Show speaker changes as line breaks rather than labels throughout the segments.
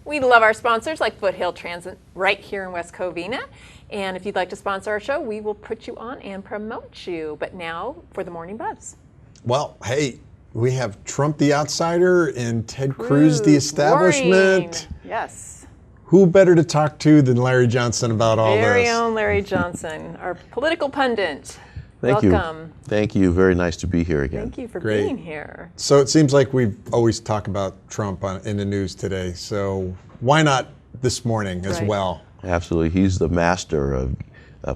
We love our sponsors like Foothill Transit right here in West Covina. And if you'd like to sponsor our show, we will put you on and promote you. But now for the Morning Buzz.
Well, hey, we have Trump the outsider and Ted Cruz the establishment.
Warring. Yes.
Who better to talk to than Larry Johnson about all this?
Very own Larry Johnson, our political pundit.
Thank
Welcome.
you. Thank you. Very nice to be here again.
Thank you for
Great.
being here.
So it seems like we've always talked about Trump in the news today. So why not this morning as well?
Absolutely. He's the master of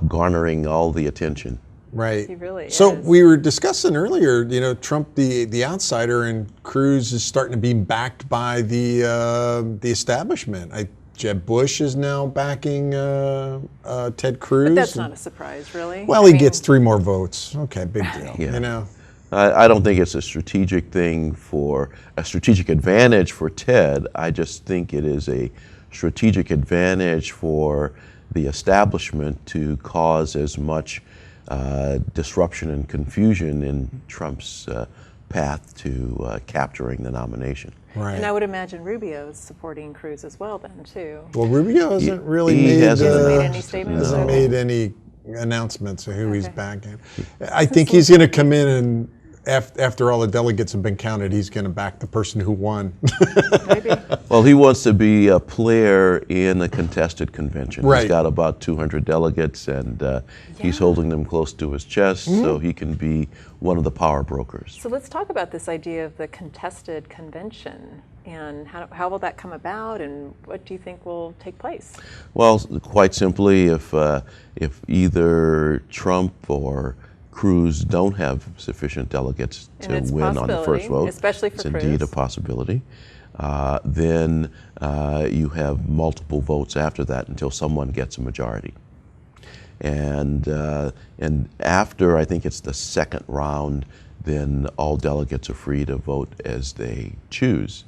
garnering all the attention.
Right.
He really is.
So we were discussing earlier, you know, Trump the outsider and Cruz is starting to be backed by the establishment. Jeb Bush is now backing Ted Cruz.
But that's not a surprise, really.
Well, he gets 3 more votes. Okay, big deal.
Yeah.
You know.
I don't think it's a strategic advantage for Ted. I just think it is a strategic advantage for the establishment to cause as much disruption and confusion in Trump's path to capturing the nomination.
Right.
And I would imagine Rubio's supporting Cruz as well then, too.
Well, Rubio hasn't really
hasn't
made any statements.
Hasn't made any announcements of who he's backing. I think he's going to come in and after all the delegates have been counted, he's going to back the person who won.
Maybe.
Well, he wants to be a player in a contested convention.
Right.
He's got about 200 delegates, and he's holding them close to his chest so he can be one of the power brokers.
So let's talk about this idea of the contested convention and how will that come about and what do you think will take place?
Well, quite simply, if either Trump or Cruz don't have sufficient delegates to win on the first vote,
especially for
it's indeed a possibility, then you have multiple votes after that until someone gets a majority. And after, I think it's the second round, then all delegates are free to vote as they choose.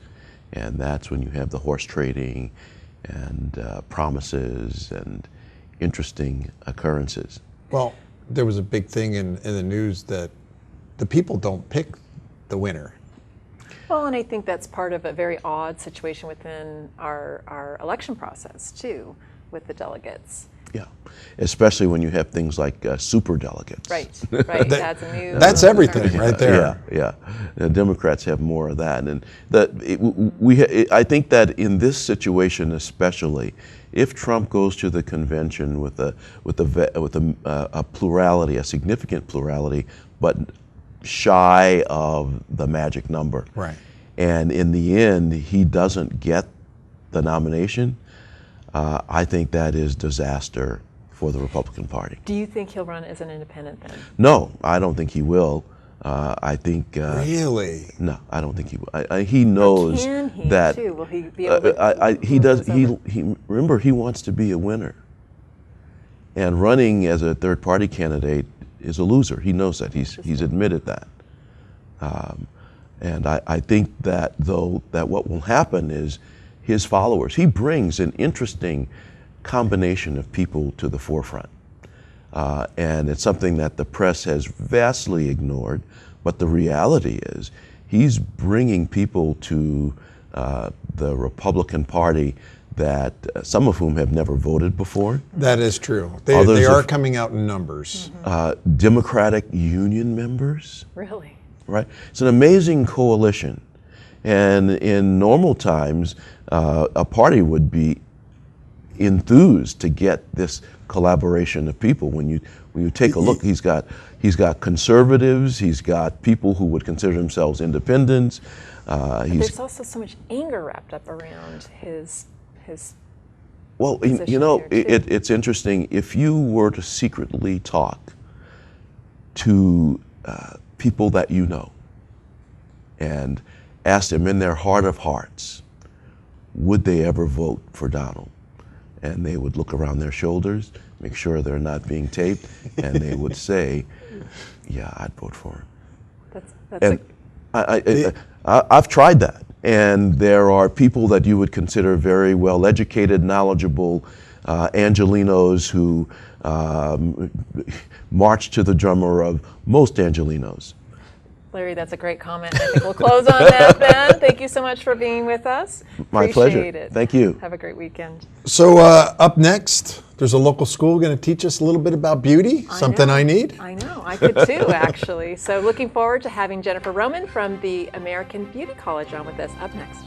And that's when you have the horse trading and promises and interesting occurrences.
Well, there was a big thing in the news that the people don't pick the winner.
Well, and I think that's part of a very odd situation within our election process, too, with the delegates.
Yeah, especially when you have things like super delegates.
Right, right.
That's everything right there.
Yeah. The Democrats have more of that, and I think that in this situation especially, if Trump goes to the convention with a plurality, a significant plurality, but shy of the magic number,
right,
and in the end he doesn't get the nomination, I think that is disaster for the Republican Party.
Do you think he'll run as an independent then?
No, I don't think he will. I think
really.
No, I don't think he will. He knows
can he
that.
Too? Will he be able to
he does. He remember he wants to be a winner. And running as a third-party candidate is a loser. He knows that. He's admitted that. And I think that what will happen is his followers. He brings an interesting combination of people to the forefront. And it's something that the press has vastly ignored, but the reality is he's bringing people to the Republican Party that some of whom have never voted before.
That is true. They are coming out in numbers.
Democratic Union members.
Really?
Right? It's an amazing coalition. And in normal times, a party would be enthused to get this collaboration of people. When you take a look, he's got conservatives, he's got people who would consider themselves independents.
There's also so much anger wrapped up around his.
Well, you know, it's interesting. If you were to secretly talk to people that you know and ask them in their heart of hearts, would they ever vote for Donald? And they would look around their shoulders, make sure they're not being taped, and they would say, yeah, I'd vote for him. I've tried that. And there are people that you would consider very well educated, knowledgeable Angelenos who march to the drummer of most Angelenos.
Larry, that's a great comment. I think we'll close on that then. Thank you so much for being with us.
My
Appreciate
pleasure.
it.
Thank you.
Have a great weekend.
So up next, there's a local school going to teach us a little bit about beauty, something I need.
I know, I could too, actually. So looking forward to having Jennifer Roman from the American Beauty College on with us up next.